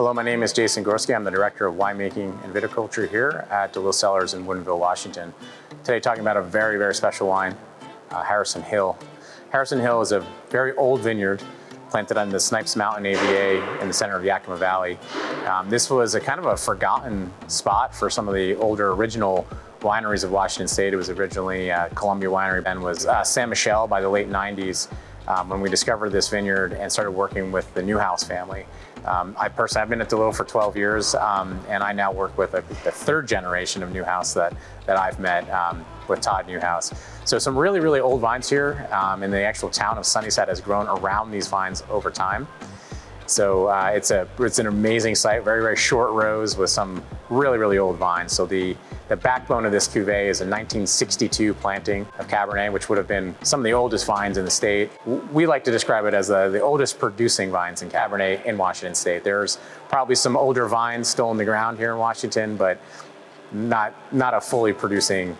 Hello, my name is Jason Gorski. I'm the Director of Winemaking and Viticulture here at DeLILLE Cellars in Woodinville, Washington. Today talking about a very, very special wine, Harrison Hill. Harrison Hill is a very old vineyard planted on the Snipes Mountain AVA in the center of Yakima Valley. This was a kind of a forgotten spot for some of the older original wineries of Washington State. It was originally Columbia Winery, and was San Michelle by the late 90s when we discovered this vineyard and started working with the Newhouse family. I've been at DeLILLE for 12 years, and I now work with the third generation of Newhouse that I've met with Todd Newhouse. So some really, really old vines here, and the actual town of Sunnyside has grown around these vines over time. So it's an amazing site, very, very short rows with some really, really old vines. So the backbone of this cuvee is a 1962 planting of Cabernet, which would have been some of the oldest vines in the state. We like to describe it as the oldest producing vines in Cabernet in Washington State. There's probably some older vines still in the ground here in Washington, but not a fully producing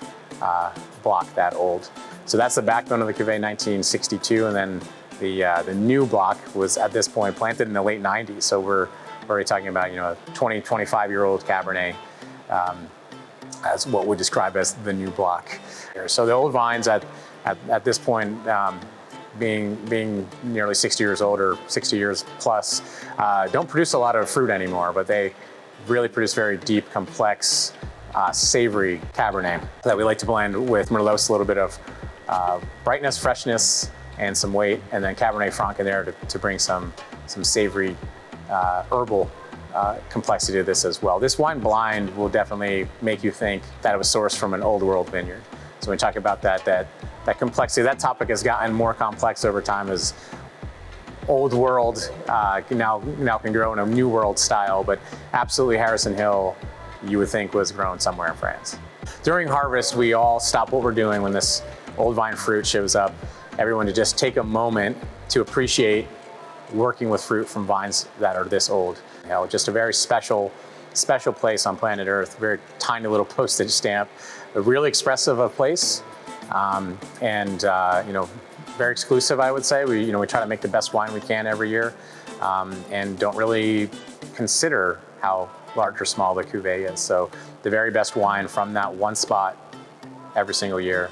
block that old. So that's the backbone of the cuvee, 1962, and then the new block was at this point planted in the late 90s. So we're already talking about, a 20, 25-year-old Cabernet as what we describe as the new block. So the old vines at this point, being nearly 60 years old or 60 years plus, don't produce a lot of fruit anymore, but they really produce very deep, complex, savory Cabernet that we like to blend with Merlot, a little bit of brightness, freshness, and some weight, and then Cabernet Franc in there to bring some savory herbal complexity to this as well. This wine blind will definitely make you think that it was sourced from an old world vineyard. So when we talk about that complexity, that topic has gotten more complex over time as old world now can grow in a new world style, but absolutely Harrison Hill you would think was grown somewhere in France. During harvest, we all stop what we're doing when this old vine fruit shows up. Everyone to just take a moment to appreciate working with fruit from vines that are this old. Just a very special place on planet Earth, very tiny little postage stamp, a really expressive of place, and very exclusive, I would say. We try to make the best wine we can every year, and don't really consider how large or small the cuvee is. So the very best wine from that one spot every single year.